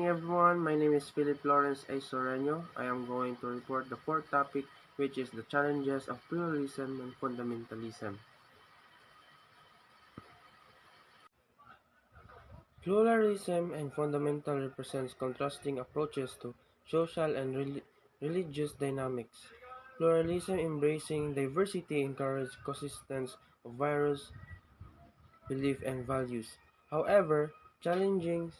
morning, everyone. My name is Philip Lawrence A. Soreño. I am going to report the fourth topic, which is the challenges of pluralism and fundamentalism. Pluralism and fundamental represents contrasting approaches to social and religious dynamics. Pluralism, embracing diversity, encourages coexistence of various beliefs and values. However, challenges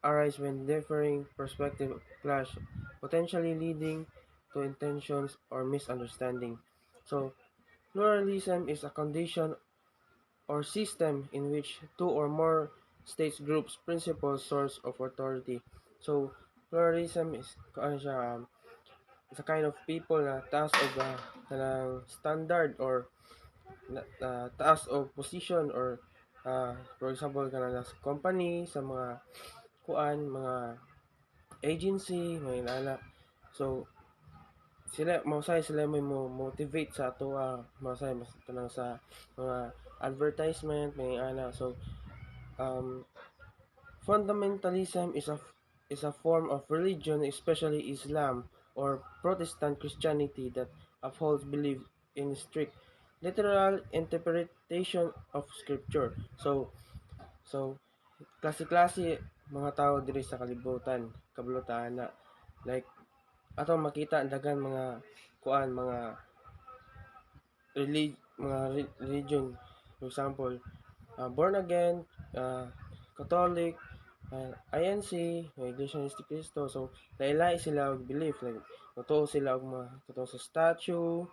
arise when differing perspectives clash, potentially leading to intentions or misunderstanding. So, pluralism is a condition or system in which two or more states groups principal source of authority. So, pluralism is it's a kind of people na taas of kanang standard or taas of position or for example kanang sa company sa mga mga agency may inana. So sila mausay sila may mo motivate sa ato mausay mas kanang sa mga advertisement may ana. So fundamentalism is a form of religion, especially Islam or Protestant Christianity, that upholds belief in strict literal interpretation of scripture. So klase-klase mga tao diri sa kalibutan, kabulutaan na like ato makita dagan mga mga religion, for example born again, Catholic, INC, Iglesia ni Cristo. So lain-lain sila og belief, like totoo sila og mga totoo sa statue,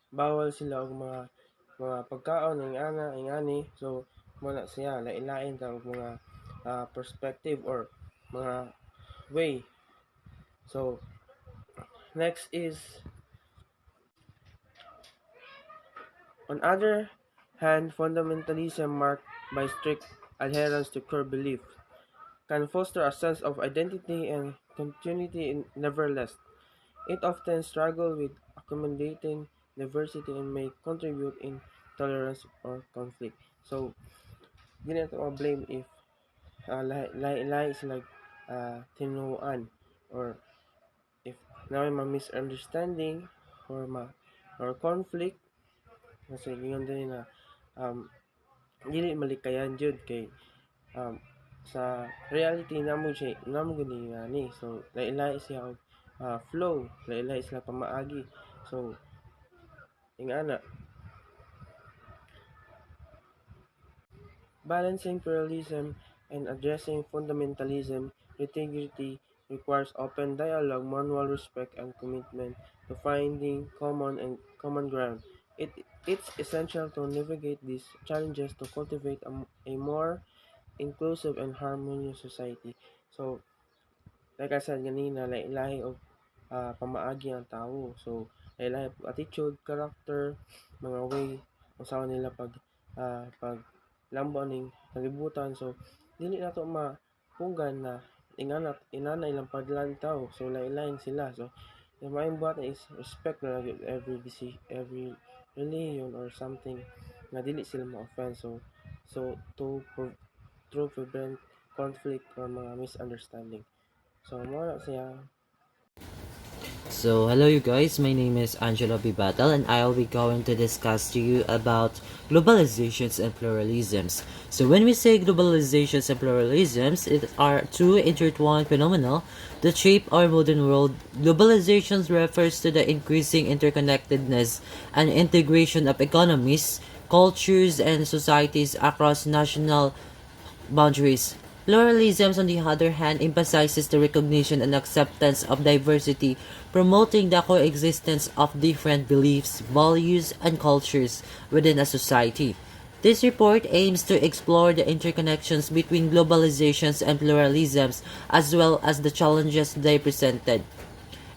bawal sila og mga pagkaon ing ana ing ani. So muna siya lain-lain ta og mga perspective or mga way. So next is, on other hand, fundamentalism marked by strict adherence to core belief can foster a sense of identity and continuity. Nevertheless, it often struggles with accommodating diversity and may contribute in tolerance or conflict. So, di na ito blame if lahi is like tinuan or if na may misunderstanding or conflict kasi yun din na dili malikayan jud kay sa reality namo gani ni. So lain-lain siya og flow, lain-lain sila pamaagi. So ingana balancing pluralism and addressing fundamentalism integrity requires open dialogue, mutual respect, and commitment to finding common ground. It's essential to navigate these challenges to cultivate a more inclusive and harmonious society. So, like I said ganina, lahi-lahi og pamaagi ang tao. So, lahi-lahi attitude, character, mga way usaw nila pag lambo ning kalibutan. So, dili nato mapunggan na inana ilang paglantaw. So, lain-lain sila. So, yung maayong buhatan is respect na every religion or something na dili sila ma-offend. So to prevent conflict or mga misunderstanding. So, mo na siya. So, hello you guys, my name is Angelo B. Battle and I'll be going to discuss to you about globalizations and pluralisms. So, when we say globalizations and pluralisms, it are two intertwined phenomena that shape our modern world. Globalizations refers to the increasing interconnectedness and integration of economies, cultures, and societies across national boundaries. Pluralism, on the other hand, emphasizes the recognition and acceptance of diversity, promoting the coexistence of different beliefs, values, and cultures within a society. This report aims to explore the interconnections between globalizations and pluralisms, as well as the challenges they presented.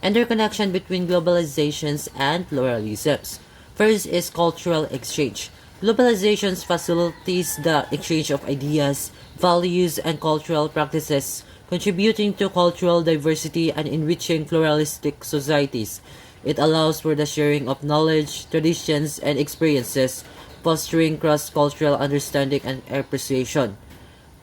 Interconnection between globalizations and pluralisms. First is cultural exchange. Globalization facilitates the exchange of ideas, values, and cultural practices, contributing to cultural diversity and enriching pluralistic societies. It allows for the sharing of knowledge, traditions, and experiences, fostering cross-cultural understanding and appreciation.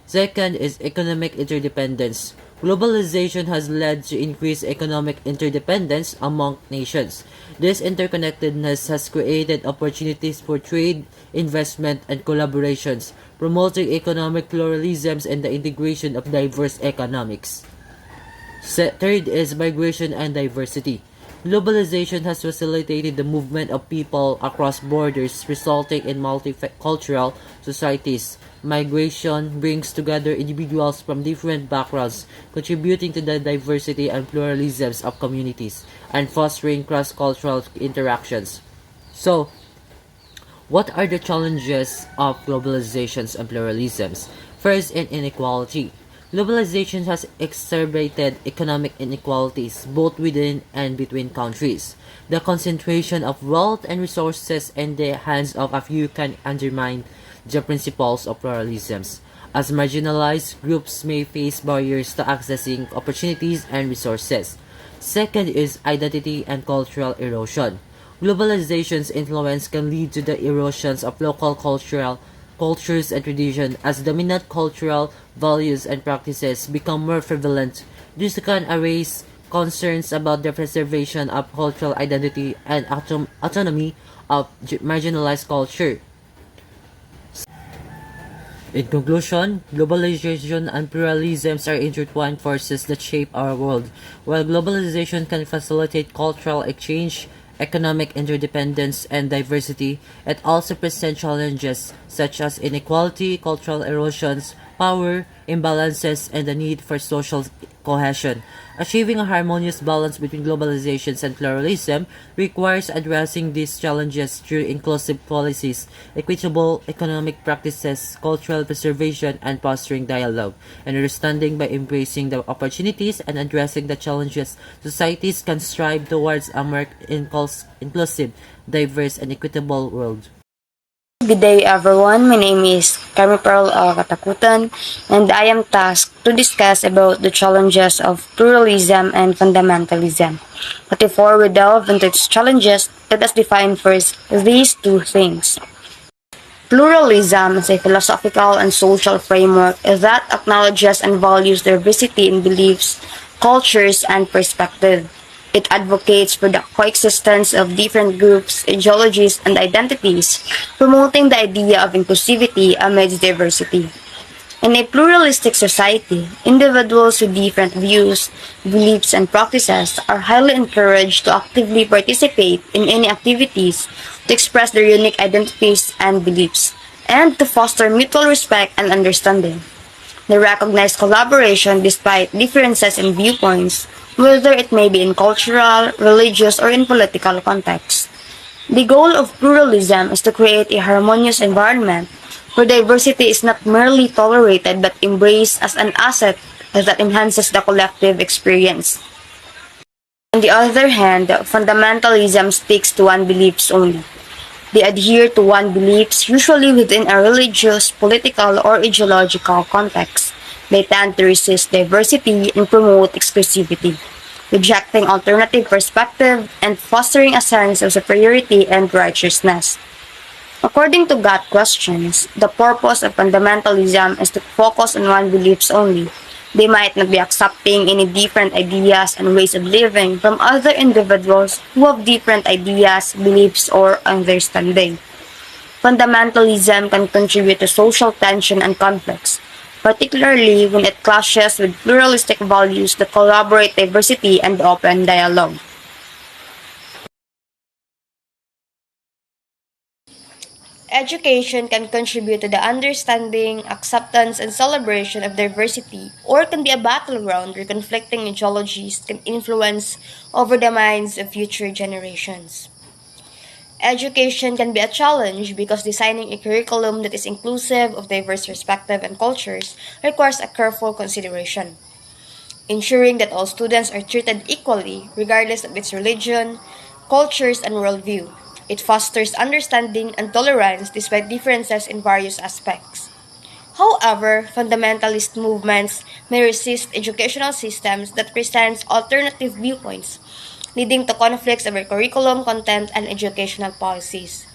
Second is economic interdependence. Globalization has led to increased economic interdependence among nations. This interconnectedness has created opportunities for trade, investment, and collaborations, promoting economic pluralisms and the integration of diverse economics. Third is migration and diversity. Globalization has facilitated the movement of people across borders, resulting in multicultural societies. Migration brings together individuals from different backgrounds, contributing to the diversity and pluralisms of communities and fostering cross-cultural interactions. So, what are the challenges of globalizations and pluralisms? First, in inequality. Globalization has exacerbated economic inequalities both within and between countries. The concentration of wealth and resources in the hands of a few can undermine the principles of pluralisms, as marginalized groups may face barriers to accessing opportunities and resources. Second is identity and cultural erosion. Globalization's influence can lead to the erosions of local cultures and traditions as dominant cultural values and practices become more prevalent. This can raise concerns about the preservation of cultural identity and autonomy of marginalized culture. In conclusion, globalization and pluralisms are intertwined forces that shape our world. While globalization can facilitate cultural exchange, economic interdependence, and diversity, it also presents challenges such as inequality, cultural erosions, power imbalances, and the need for social cohesion. Achieving a harmonious balance between globalization and pluralism requires addressing these challenges through inclusive policies, equitable economic practices, cultural preservation, and fostering dialogue, and understanding by embracing the opportunities and addressing the challenges. Societies can strive towards a more inclusive, diverse, and equitable world. Good day everyone, my name is Carmi Pearl Katakutan and I am tasked to discuss about the challenges of pluralism and fundamentalism. But before we delve into its challenges, let us define first these two things. Pluralism is a philosophical and social framework that acknowledges and values diversity in beliefs, cultures, and perspectives. It advocates for the coexistence of different groups, ideologies, and identities, promoting the idea of inclusivity amidst diversity. In a pluralistic society, individuals with different views, beliefs, and practices are highly encouraged to actively participate in any activities to express their unique identities and beliefs, and to foster mutual respect and understanding. They recognize collaboration despite differences in viewpoints, whether it may be in cultural, religious, or in political contexts. The goal of pluralism is to create a harmonious environment where diversity is not merely tolerated but embraced as an asset that enhances the collective experience. On the other hand, fundamentalism sticks to one beliefs only. They adhere to one beliefs, usually within a religious, political, or ideological context. They tend to resist diversity and promote exclusivity, rejecting alternative perspective and fostering a sense of superiority and righteousness. According to God Questions, the purpose of fundamentalism is to focus on one beliefs only. They might not be accepting any different ideas and ways of living from other individuals who have different ideas, beliefs, or understanding. Fundamentalism can contribute to social tension and conflicts, particularly when it clashes with pluralistic values that collaborate diversity and open dialogue. Education can contribute to the understanding, acceptance, and celebration of diversity, or can be a battleground where conflicting ideologies can influence over the minds of future generations. Education can be a challenge because designing a curriculum that is inclusive of diverse perspectives and cultures requires a careful consideration, ensuring that all students are treated equally regardless of its religion, cultures, and worldview. It fosters understanding and tolerance despite differences in various aspects. However, fundamentalist movements may resist educational systems that present alternative viewpoints, leading to conflicts over curriculum content and educational policies.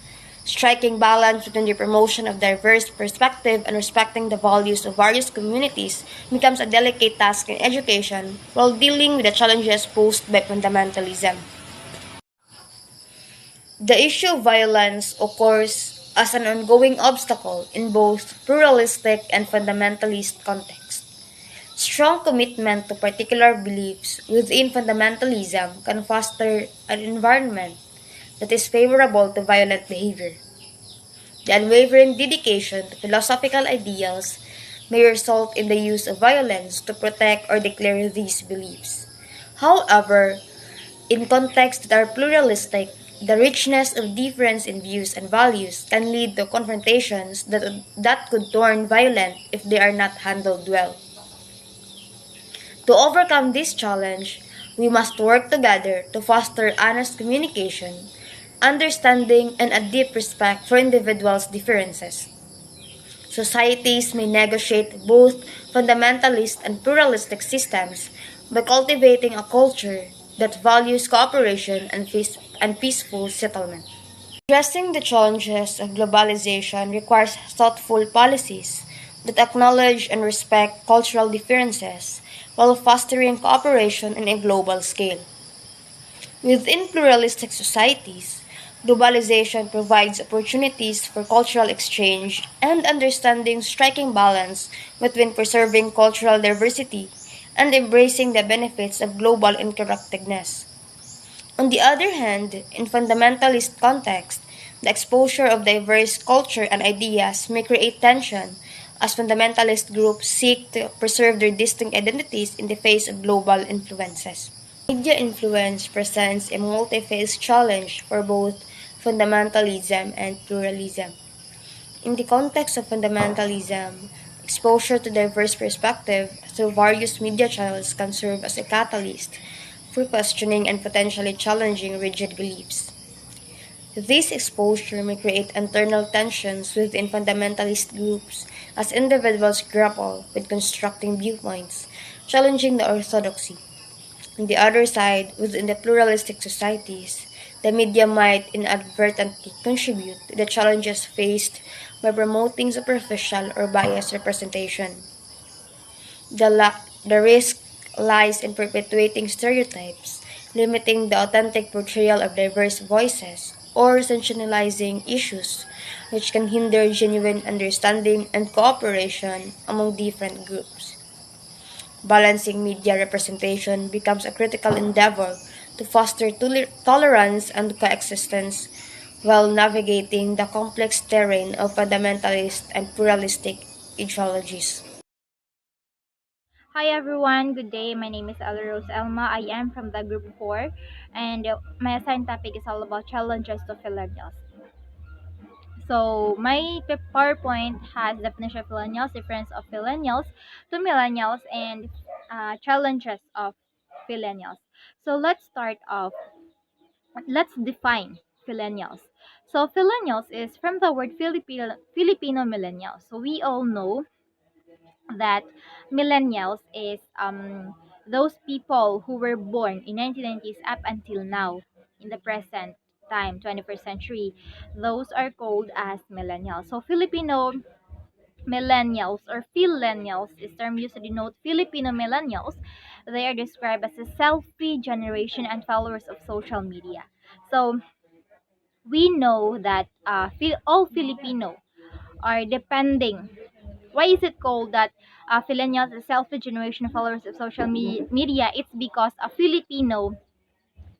Striking balance between the promotion of diverse perspective and respecting the values of various communities becomes a delicate task in education while dealing with the challenges posed by fundamentalism. The issue of violence occurs as an ongoing obstacle in both pluralistic and fundamentalist contexts. Strong commitment to particular beliefs within fundamentalism can foster an environment that is favorable to violent behavior. The unwavering dedication to philosophical ideals may result in the use of violence to protect or declare these beliefs. However, in contexts that are pluralistic, the richness of difference in views and values can lead to confrontations that could turn violent if they are not handled well. To overcome this challenge, we must work together to foster honest communication, understanding, and a deep respect for individuals' differences. Societies may negotiate both fundamentalist and pluralistic systems by cultivating a culture that values cooperation and peaceful settlement. Addressing the challenges of globalization requires thoughtful policies that acknowledge and respect cultural differences while fostering cooperation on a global scale. Within pluralistic societies, globalization provides opportunities for cultural exchange and understanding, striking balance between preserving cultural diversity and embracing the benefits of global interconnectedness. On the other hand, in fundamentalist context, the exposure of diverse culture and ideas may create tension as fundamentalist groups seek to preserve their distinct identities in the face of global influences. Media influence presents a multi-phase challenge for both fundamentalism and pluralism. In the context of fundamentalism, exposure to diverse perspectives through various media channels can serve as a catalyst for questioning and potentially challenging rigid beliefs. This exposure may create internal tensions within fundamentalist groups as individuals grapple with constructing viewpoints, challenging the orthodoxy. On the other side, within the pluralistic societies, the media might inadvertently contribute to the challenges faced by promoting superficial or biased representation. The risk lies in perpetuating stereotypes, limiting the authentic portrayal of diverse voices, or sensationalizing issues, which can hinder genuine understanding and cooperation among different groups. Balancing media representation becomes a critical endeavor to foster tolerance and coexistence while navigating the complex terrain of fundamentalist and pluralistic ideologies. Hi everyone, good day. My name is Rose Elma. I am from the group 4 and my assigned topic is all about challenges to millennials. So my PowerPoint has definition of millennials, difference of millennials, and challenges of millennials. So let's start off. Let's define millennials. So millennials is from the word Filipino millennials. So we all know that millennials is those people who were born in 1990s up until now in the present time 21st century, those are called as millennials. So Filipino millennials or Phillennials is term used to denote Filipino millennials. They are described as a selfie generation and followers of social media. So we know that all Filipino are depending. Why is it called that millennials is selfie generation followers of social media? It's because Filipino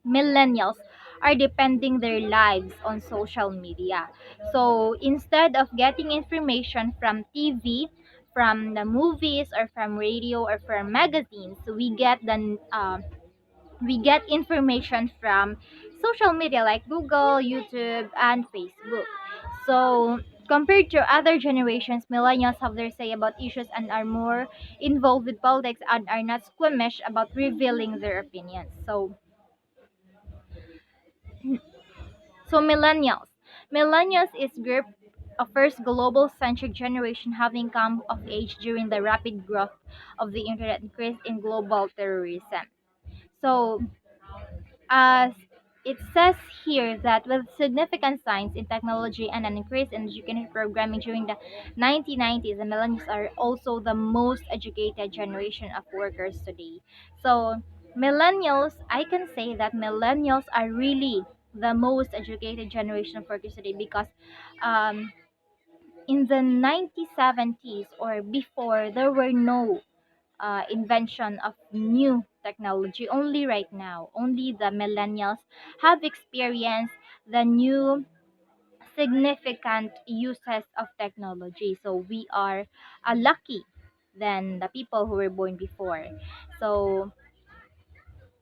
millennials are depending their lives on social media. So instead of getting information from TV, from the movies, or from radio, or from magazines, we get information from social media like Google, YouTube, and Facebook. So, compared to other generations, millennials have their say about issues and are more involved with politics and are not squeamish about revealing their opinions. So millennials is group of first global centric generation having come of age during the rapid growth of the internet increase in global terrorism. So, as it says here that with significant science in technology and an increase in educational programming during the 1990s, the millennials are also the most educated generation of workers today. So, millennials, I can say that millennials are really the most educated generation of workers today because um, in the 1970s or before, there were no invention of new technology. Only right now, only the millennials have experienced the new significant uses of technology. So we are lucky than the people who were born before. So,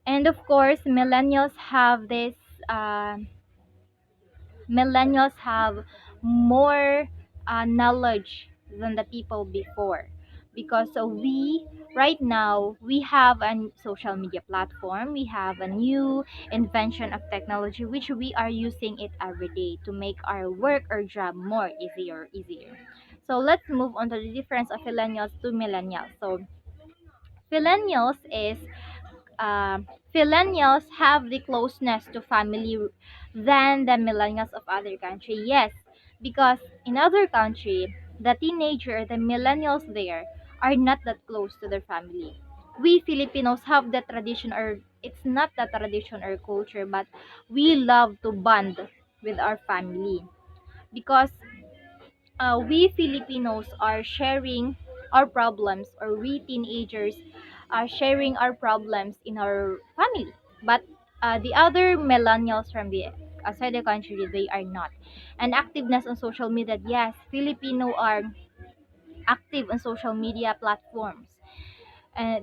and of course, uh, millennials have more knowledge than the people before because we right now we have a social media platform, we have a new invention of technology which we are using it every day to make our work or job more easier. So let's move on to the difference of millennials to millennials. So millennials is millennials have the closeness to family than the millennials of other country. Yes, because in other country, the teenager, the millennials there are not that close to their family. We Filipinos have the tradition, or it's not the tradition or culture, but we love to bond with our family because we Filipinos are sharing our problems, or we teenagers are sharing our problems in our family. But the other millennials from the outside the country, they are not. And activeness on social media, yes, Filipino are active on social media platforms.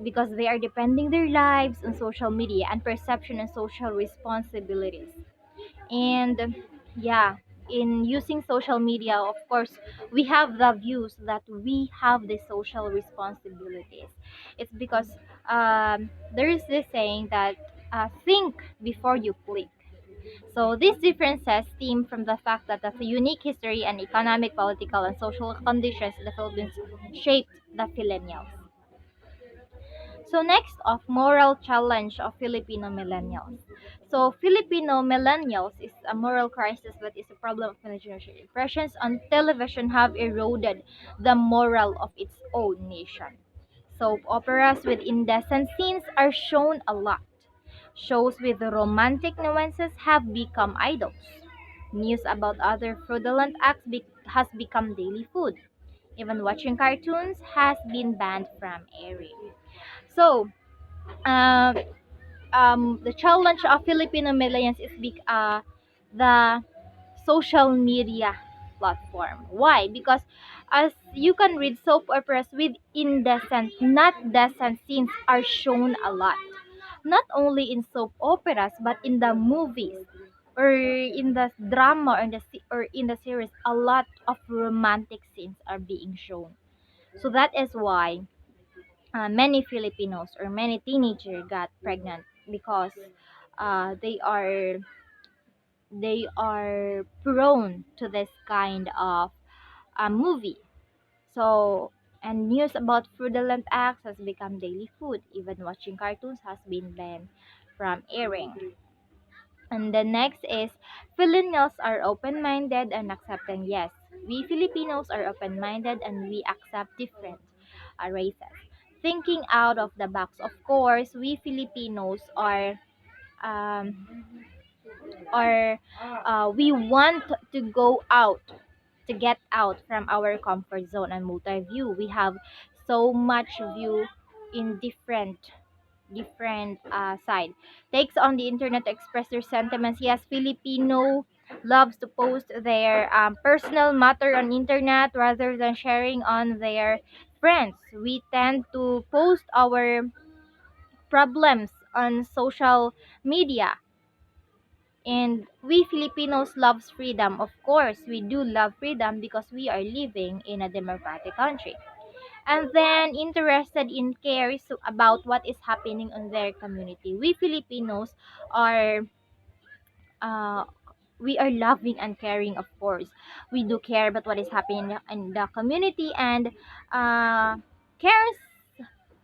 Because they are depending their lives on social media and perception and social responsibilities. And yeah, in using social media, of course, we have the views that we have the social responsibilities. It's because there is this saying that think before you click. So these differences stem from the fact that the unique history and economic, political, and social conditions in the Philippines shaped the millennials. So next of moral challenge of Filipino millennials. So Filipino millennials is a moral crisis that is a problem of many generations. Impressions on television have eroded the moral of its own nation. Soap operas with indecent scenes are shown a lot. Shows with romantic nuances have become idols. News about other fraudulent acts has become daily food. Even watching cartoons has been banned from airing. So, uh, the challenge of Filipino millennials is the social media platform. Why? Because as you can read, soap operas with indecent, not decent scenes are shown a lot. Not only in soap operas, but in the movies or in the drama or in the series, a lot of romantic scenes are being shown. So that is why many Filipinos or many teenagers got pregnant because uh, they are they are prone to this kind of movie. So, and news about fraudulent acts has become daily food. Even watching cartoons has been banned from airing. And the next is Filipinos are open-minded and accepting. Yes, we Filipinos are open-minded and we accept different races. Thinking out of the box. Of course, we Filipinos um, we want to go out, to get out from our comfort zone and multi-view. We have so much view in different side. Takes on the internet to express their sentiments. Yes, Filipino loves to post their personal matter on internet rather than sharing on their friends. We tend to post our problems on social media. And we Filipinos loves freedom. Of course, we do love freedom because we are living in a democratic country. And then interested in cares about what is happening in their community. We Filipinos are uh, we are loving and caring, of course. We do care about what is happening in the community and cares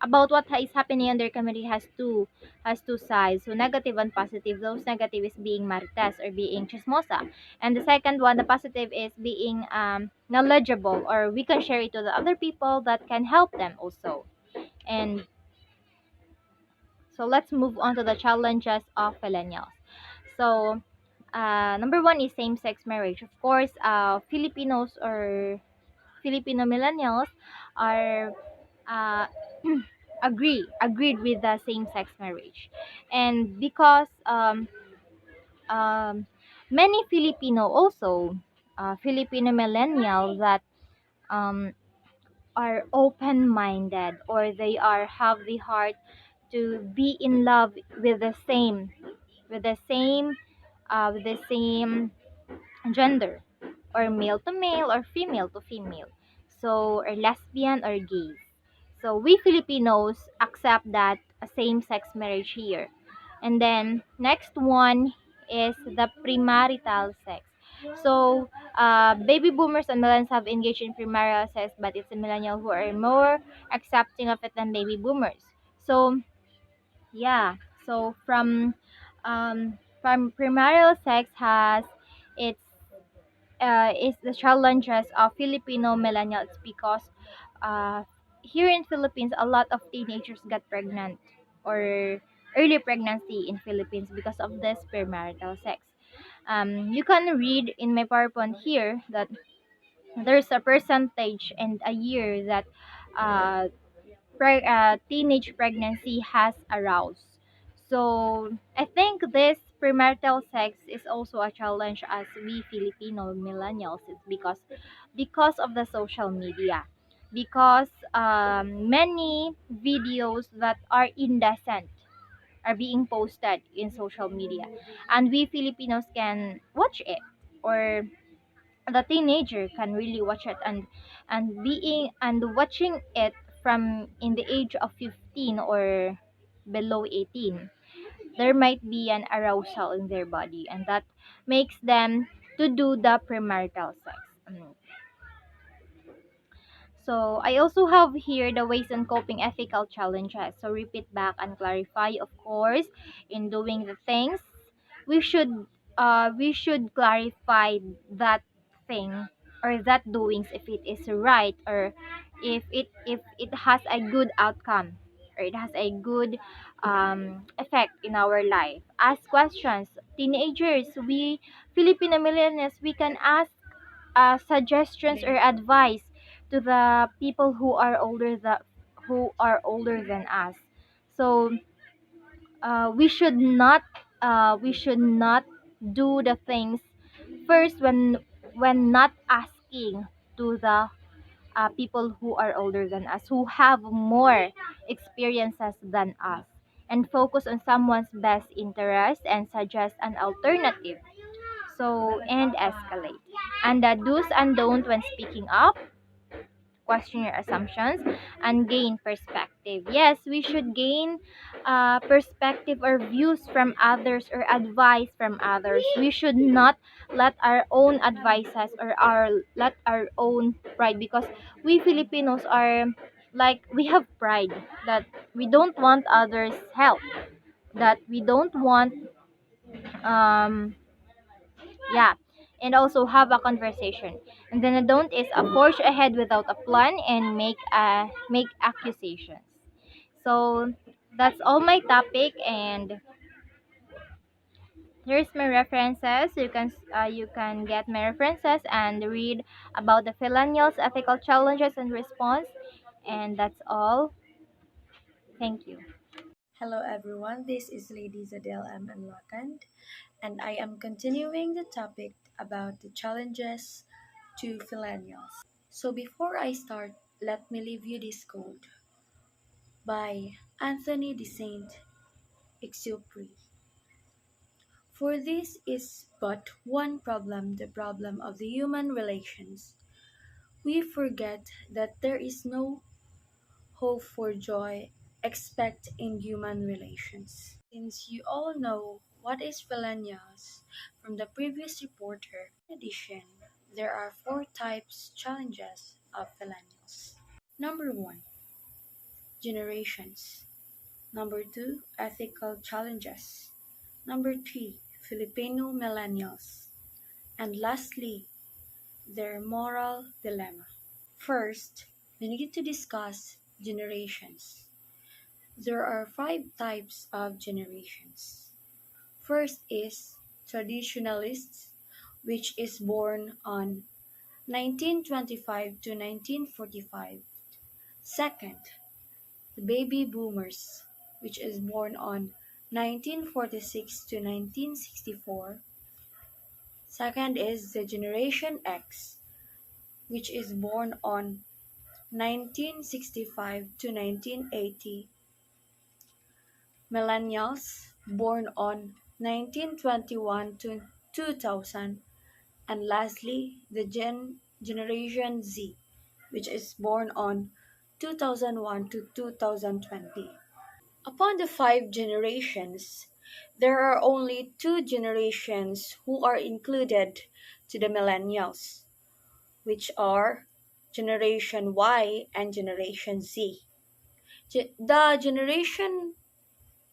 about what is happening in their community has two sides. So negative and positive. Those negative is being marites or being chismosa, and the second one, the positive, is being knowledgeable, or we can share it to the other people that can help them also. And so let's move on to the challenges of millennials. So number one is same-sex marriage. Of course, Filipinos or Filipino millennials are uh, agreed with the same-sex marriage, and because um, many Filipino also Filipino millennials that um, are open-minded, or they are have the heart to be in love with the same gender, or male to male or female to female, so or lesbian or gay. So we Filipinos accept that a same-sex marriage here. And then next one is the premarital sex. So baby boomers and millennials have engaged in premarital sex, but it's the millennials who are more accepting of it than baby boomers. So yeah, so from premarital sex has its is the challenges of Filipino millennials, because uh, here in Philippines a lot of teenagers got pregnant or early pregnancy in Philippines because of this premarital sex. You can read in my PowerPoint here that there's a percentage and a year that uh, teenage pregnancy has aroused. So I think this premarital sex is also a challenge as we Filipino millennials. It's because of the social media, because many videos that are indecent are being posted in social media, and we Filipinos can watch it, or the teenager can really watch it, and watching it from in the age of 15 or below 18, there might be an arousal in their body, and that makes them to do the premarital sex. So I also have here the ways and coping ethical challenges. So repeat back and clarify, of course, in doing the things. We should clarify that thing or that doings if it is right, or if it has a good outcome, or it has a good effect in our life. Ask questions. Teenagers, we Filipino millennials, we can ask suggestions or advice to the people who are older than us. So we should not do the things first when not asking to the people who are older than us, who have more experiences than us, and focus on someone's best interest and suggest an alternative. So, and escalate. And the do's and don't when speaking up, question your assumptions, and gain perspective. Yes, we should gain perspective or views from others, or advice from others. We should not let our own advices, or let our own pride, because we Filipinos are like, we have pride that we don't want others help, that we don't want um yeah, and also have a conversation. And then a don't is a forge ahead without a plan and make accusations. So that's all my topic, and here's my references. You can get my references and read about the millennials ethical challenges and response. And that's all. Thank you. Hello everyone, this is Lady Zadel M. Enlakand, and I am continuing the topic about the challenges to millennials. So before I start, let me leave you this quote by Anthony de Saint-Exupéry. For this is but one problem, the problem of the human relations. We forget that there is no hope for joy except in human relations. Since you all know what is millennials from the previous reporter, in addition, there are four types challenges of millennials. Number one, generations. Number 2, ethical challenges. Number 3, Filipino millennials. And lastly, their moral dilemma. First, we need to discuss generations. There are 5 types of generations. First is traditionalists, which is born on 1925 to 1945. Second, the baby boomers, which is born on 1946 to 1964. Second is the Generation X, which is born on 1965 to 1980. Millennials, born on 1921 to 2000. And lastly, the Generation Z, which is born on 2001 to 2020. Upon the 5 generations, there are only 2 generations who are included to the millennials, which are Generation Y and Generation Z. The Generation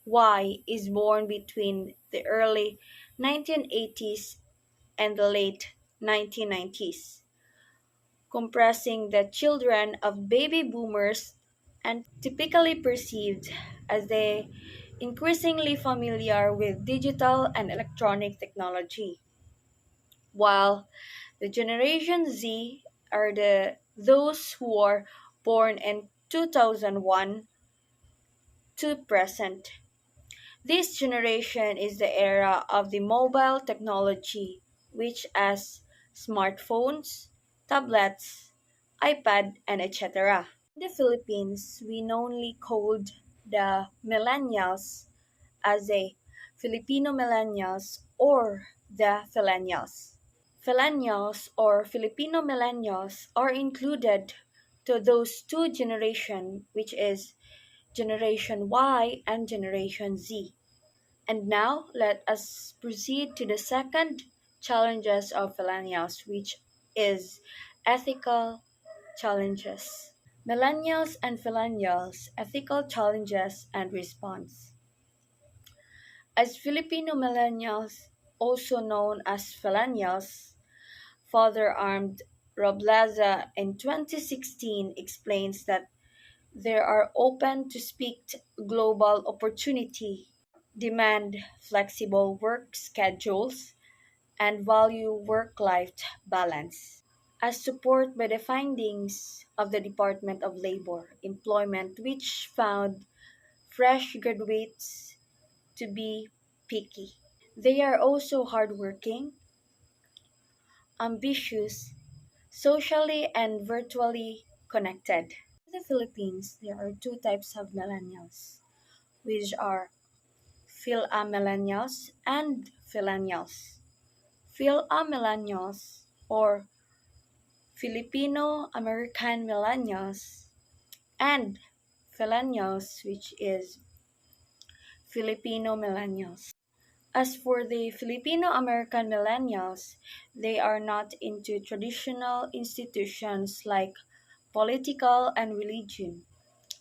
Y is born between the early 1980s and the late 1990s, compressing the children of baby boomers and typically perceived as they increasingly familiar with digital and electronic technology, while the Generation Z are those who are born in 2001 to present. This generation is the era of the mobile technology, which as smartphones, tablets, iPad, and etc. In the Philippines, we knowingly called the millennials as a Filipino millennials or the Phillennials. Phillennials or Filipino millennials are included to those 2 generations, which is Generation Y and Generation Z. And now let us proceed to the second challenges of millennials, which is ethical challenges. Millennials and millennials, ethical challenges and response. As Filipino millennials, also known as millennials, Father Armed Roblaza in 2016 explains that they are open to speak global opportunity, demand flexible work schedules, and value work-life balance. As support by the findings of the Department of Labor Employment, which found fresh graduates to be picky. They are also hardworking, ambitious, socially and virtually connected. In the Philippines, there are 2 types of millennials, which are Phil-millennials and Phillennials. Phil-millennials or Filipino-American millennials and Phillennials, which is Filipino millennials. As for the Filipino-American millennials, they are not into traditional institutions like political and religion,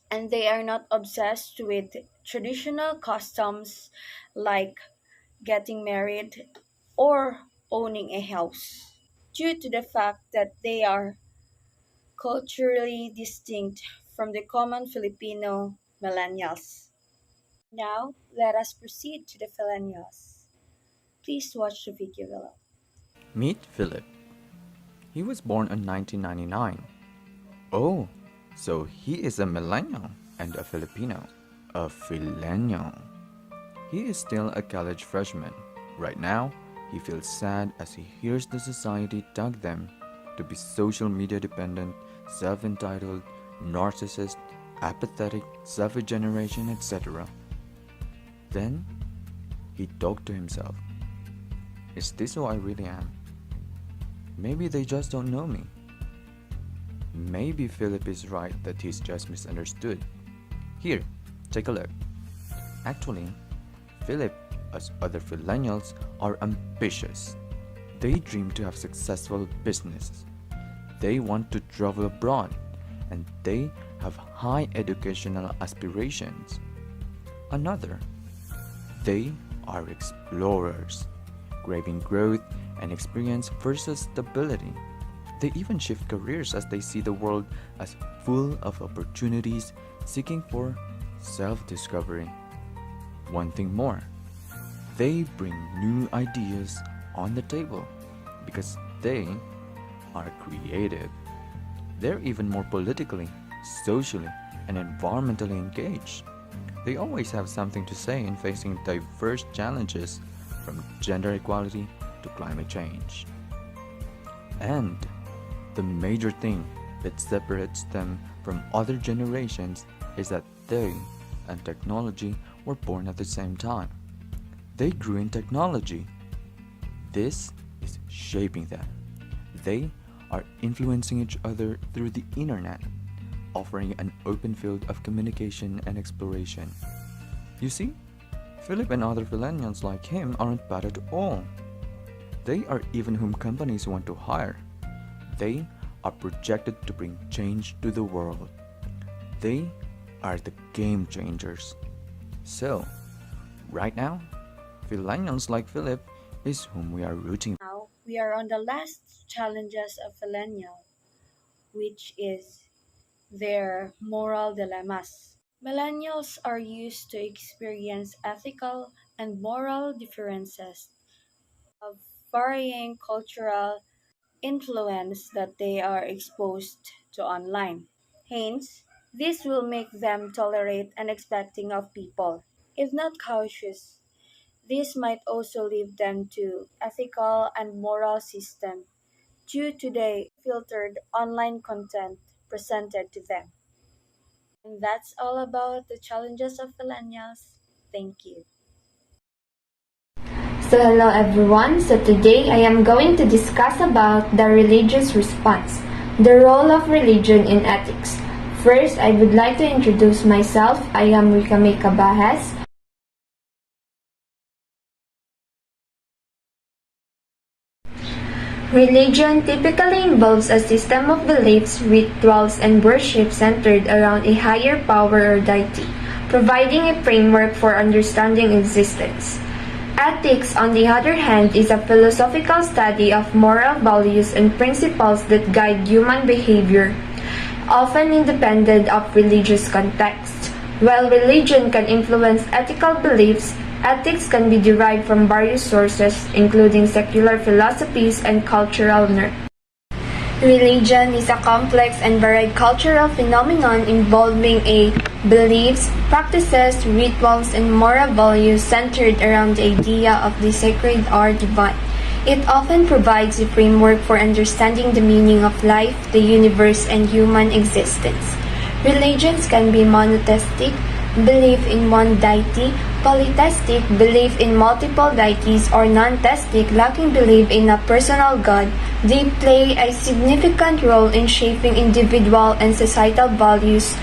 and they are not obsessed with traditional customs like getting married or owning a house, due to the fact that they are culturally distinct from the common Filipino millennials. Now, let us proceed to the millennials. Please watch the video below. Meet Philip. He was born in 1999. Oh, so he is a millennial and a Filipino. A Fillennial. He is still a college freshman. Right now, he feels sad as he hears the society tag them to be social media dependent, self-entitled, narcissist, apathetic, selfish generation, etc. Then, he talked to himself. Is this who I really am? Maybe they just don't know me. Maybe Philip is right that he's just misunderstood. Here, take a look. Actually, Philip, as other millennials, are ambitious. They dream to have successful businesses. They want to travel abroad and they have high educational aspirations. Another, they are explorers, craving growth and experience versus stability. They even shift careers as they see the world as full of opportunities, seeking for self-discovery. One thing more, they bring new ideas on the table because they are creative. They're even more politically, socially, and environmentally engaged. They always have something to say in facing diverse challenges from gender equality to climate change. And the major thing that separates them from other generations is that they and technology were born at the same time. They grew in technology. This is shaping them. They are influencing each other through the internet, offering an open field of communication and exploration. You see, Philip and other millennials like him aren't bad at all. They are even whom companies want to hire. They are projected to bring change to the world. They are the game changers. So, right now, millennials like Philip is whom we are rooting. Now, we are on the last challenges of millennial, which is their moral dilemmas. Millennials are used to experience ethical and moral differences of varying cultural influence that they are exposed to online. Hence, this will make them tolerate unexpecting of people. If not cautious, this might also lead them to ethical and moral system due to the filtered online content presented to them. And that's all about the challenges of millennials. Thank you. So hello everyone. So today I am going to discuss about the religious response, the role of religion in ethics. First, I would like to introduce myself. I am Rika Bahes. Religion typically involves a system of beliefs, rituals, and worship centered around a higher power or deity, providing a framework for understanding existence. Ethics, on the other hand, is a philosophical study of moral values and principles that guide human behavior, often independent of religious context. While religion can influence ethical beliefs, ethics can be derived from various sources, including secular philosophies and cultural norms. Religion is a complex and varied cultural phenomenon involving beliefs, practices, rituals, and moral values centered around the idea of the sacred or divine. It often provides a framework for understanding the meaning of life, the universe, and human existence. Religions can be monotheistic, belief in one deity, polytheistic, belief in multiple deities, or non-theistic, lacking belief in a personal God. They play a significant role in shaping individual and societal values,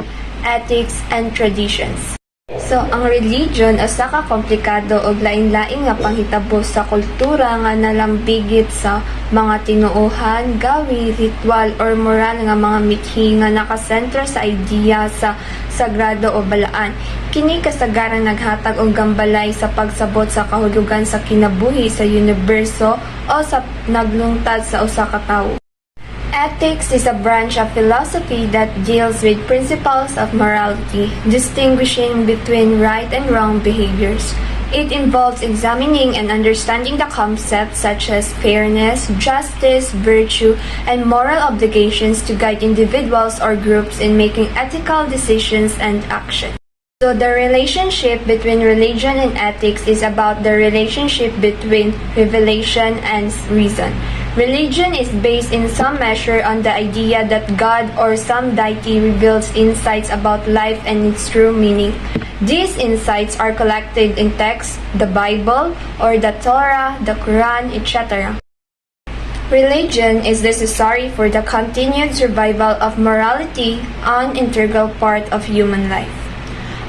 ethics, and traditions. So, ang religion usa ka komplikado ug lain-lain nga panghitabo sa kultura nga nalambigit sa mga tinuohan, gawi, ritual, or moral nga mga mithi nga nakasentro sa idea sa sagrado o balaan. Kini kasagaran naghatag og gambalay sa pagsabot sa kahulugan sa kinabuhi sa universo o sa naglungtad sa usa ka tawo. Ethics is a branch of philosophy that deals with principles of morality, distinguishing between right and wrong behaviors. It involves examining and understanding the concepts such as fairness, justice, virtue, and moral obligations to guide individuals or groups in making ethical decisions and actions. So the relationship between religion and ethics is about the relationship between revelation and reason. Religion is based in some measure on the idea that God or some deity reveals insights about life and its true meaning. These insights are collected in texts, the Bible, or the Torah, the Quran, etc. Religion is necessary for the continued survival of morality, an integral part of human life.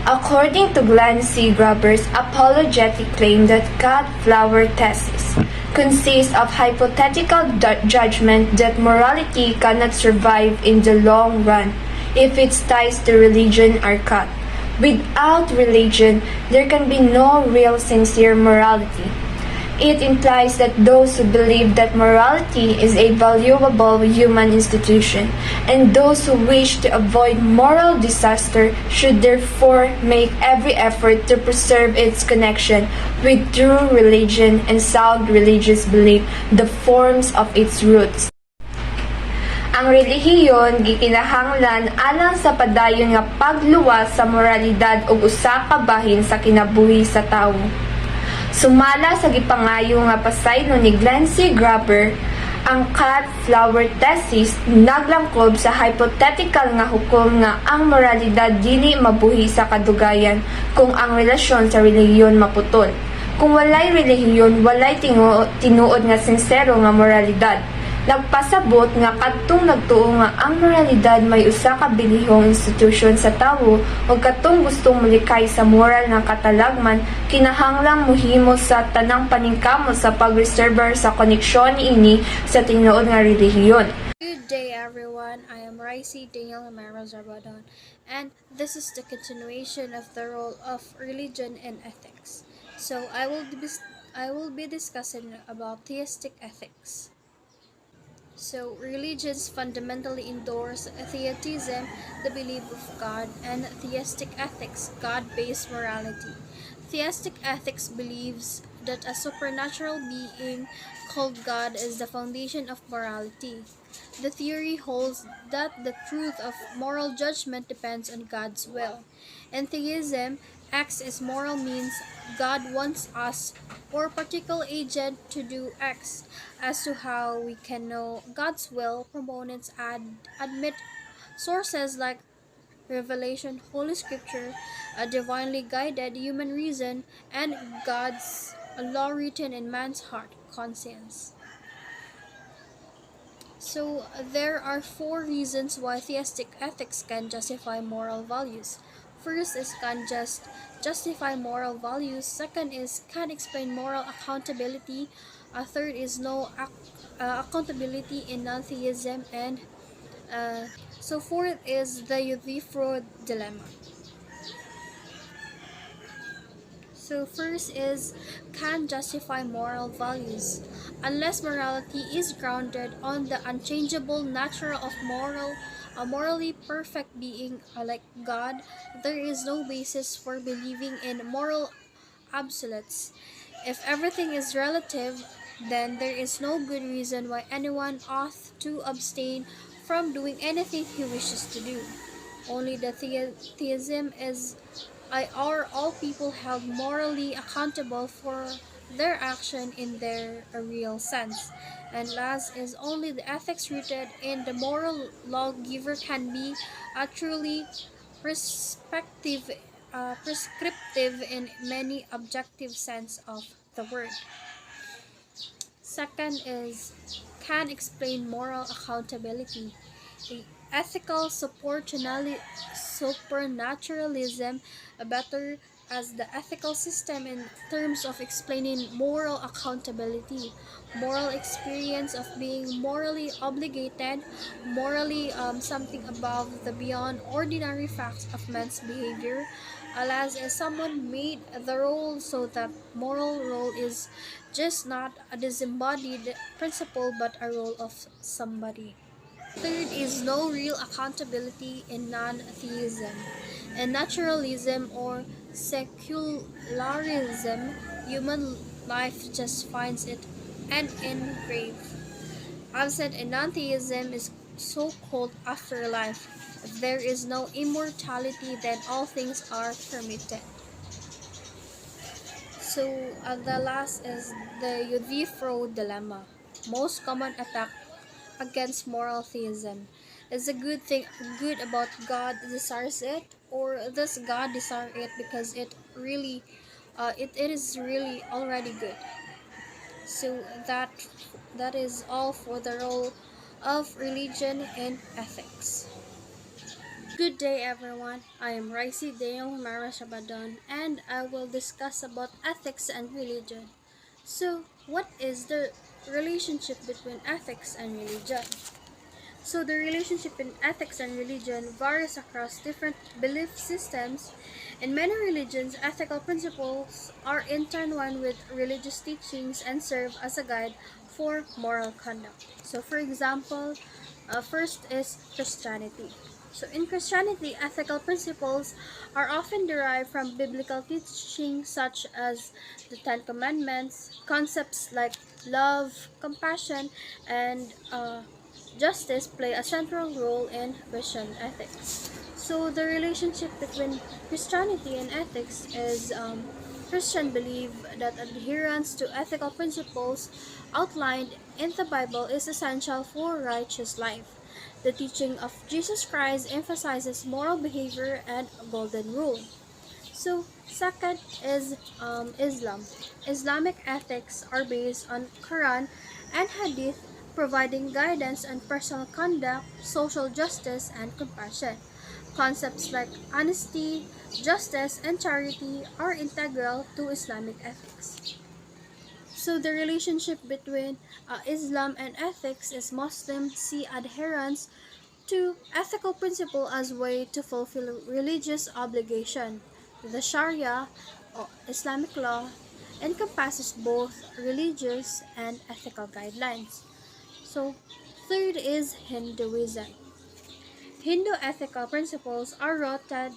According to Glenn C. Gruber's apologetic claim that God-flower thesis consists of hypothetical judgment that morality cannot survive in the long run. if its ties to religion are cut. Without religion, there can be no real sincere morality. It implies that those who believe that morality is a valuable human institution, and those who wish to avoid moral disaster should therefore make every effort to preserve its connection with true religion and sound religious belief, the forms of its roots. Ang relihiyon gikinahanglan alang sa padayon nga pagluwas sa moralidad ug usa ka bahin sa kinabuhi sa tawo. Sumala sa gipangayo nga pasaylo ni Glenn C. Graber, ang cut flower thesis naglangkob sa hypothetical nga hukom nga ang moralidad dili mabuhi sa kadugayan kung ang relasyon sa relihiyon maputol. Kung walay relihiyon, walay tinuod nga sincero nga moralidad. Nagpasabot nga kadtong nagtuo nga ang moralidad may usa ka bilihong institusyon sa tawo ug kadtong gustong molikay sa moral nga katalagman kinahanglang mohimo sa tanang paningkamot sa pagreserbar sa koneksyon niini sa tinuod nga relihiyon. Good day everyone, I am Raisi Daniel Amaro Zarbadon, and this is the continuation of the role of religion and ethics. So I will be discussing about theistic ethics. So, religions fundamentally endorse theism, the belief of God, and theistic ethics, God-based morality. Theistic ethics believes that a supernatural being called God is the foundation of morality. The theory holds that the truth of moral judgment depends on God's will. In theism, X is moral means God wants us or particular agent to do X. As to how we can know God's will, proponents admit sources like Revelation, Holy Scripture, a divinely guided human reason, and God's law written in man's heart, conscience. So, there are 4 reasons why theistic ethics can justify moral values. First is can just justify moral values. Second is can explain moral accountability. Third is no accountability in non-theism. And so fourth is the Euthyphro dilemma. So first is can justify moral values. Unless morality is grounded on the unchangeable nature of a morally perfect being like God, there is no basis for believing in moral absolutes. If everything is relative, then there is no good reason why anyone ought to abstain from doing anything he wishes to do. Only the theism is are all people held morally accountable for their action in their real sense. And last is only the ethics rooted in the moral lawgiver can be truly prescriptive in many objective sense of the word. Second is can explain moral accountability. The ethical supernaturalism better as the ethical system in terms of explaining moral accountability, moral experience of being morally obligated, morally something above the beyond ordinary facts of man's behavior, alas as someone made the role so that moral role is just not a disembodied principle but a role of somebody. Third is no real accountability in non-theism. In naturalism or secularism, human life just finds it end in grave. Absent in non-theism is so-called afterlife. If there is no immortality, then all things are permitted. So the last is the Euthyphro dilemma. Most common attack against moral theism. Is a good thing good about God desires it, or does God desire it because it is really already good? So that is all for the role of religion in ethics. Good day everyone, I am Raisi Daniel Mara Shabadon, and I will discuss about ethics and religion. So what is the relationship between ethics and religion? So the relationship in ethics and religion varies across different belief systems. In many religions, ethical principles are intertwined with religious teachings and serve as a guide for moral conduct. So for example, first is Christianity. So in Christianity, ethical principles are often derived from biblical teachings such as the Ten Commandments, concepts like love, compassion, and justice play a central role in Christian ethics. So the relationship between Christianity and ethics is Christians believe that adherence to ethical principles outlined in the Bible is essential for righteous life. The teaching of Jesus Christ emphasizes moral behavior and a golden rule. So, second is Islam. Islamic ethics are based on Quran and Hadith, providing guidance on personal conduct, social justice, and compassion. Concepts like honesty, justice, and charity are integral to Islamic ethics. So the relationship between Islam and ethics is Muslims see adherence to ethical principle as way to fulfill religious obligation. The Sharia, or Islamic law, encompasses both religious and ethical guidelines. So, third is Hinduism. Hindu ethical principles are rooted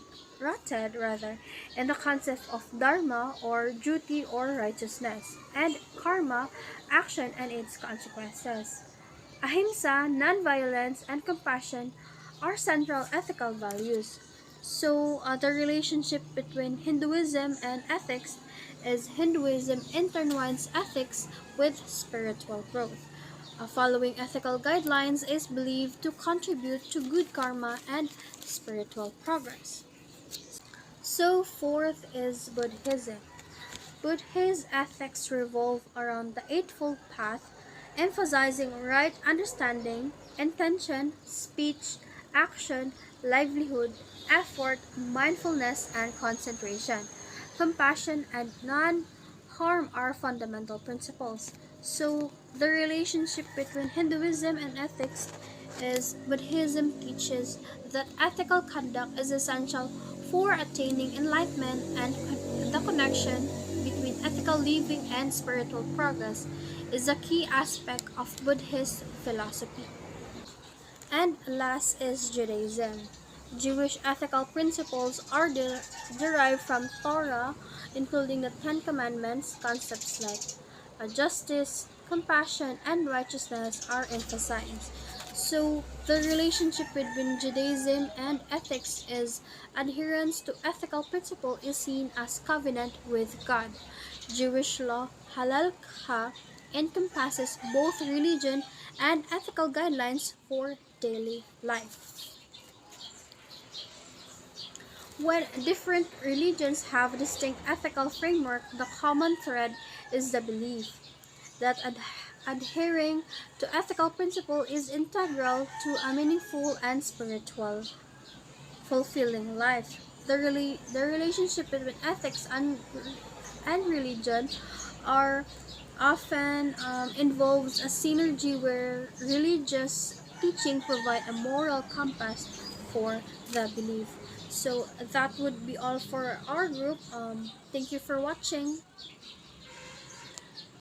in the concept of dharma or duty or righteousness, and karma, action and its consequences. Ahimsa, nonviolence, and compassion are central ethical values. So, the relationship between Hinduism and ethics is Hinduism intertwines ethics with spiritual growth. Following ethical guidelines is believed to contribute to good karma and spiritual progress. So, fourth is Buddhism. Buddhist ethics revolve around the Eightfold Path, emphasizing right understanding, intention, speech, action, livelihood, effort, mindfulness, and concentration. Compassion and non harm are fundamental principles. So, the relationship between Hinduism and ethics is Buddhism teaches that ethical conduct is essential for attaining enlightenment, and the connection between ethical living and spiritual progress is a key aspect of Buddhist philosophy. And last is Judaism. Jewish ethical principles are derived from Torah, including the Ten Commandments. Concepts like justice, compassion, and righteousness are emphasized. So, the relationship between Judaism and ethics is adherence to ethical principle is seen as covenant with God. Jewish law, Halalkha, encompasses both religion and ethical guidelines for daily life. When different religions have distinct ethical framework, the common thread is the belief that adhering to ethical principle is integral to a meaningful and spiritual fulfilling life. The relationship between ethics and religion are often involves a synergy where religious teaching provide a moral compass for the belief. So that would be all for our group. Thank you for watching.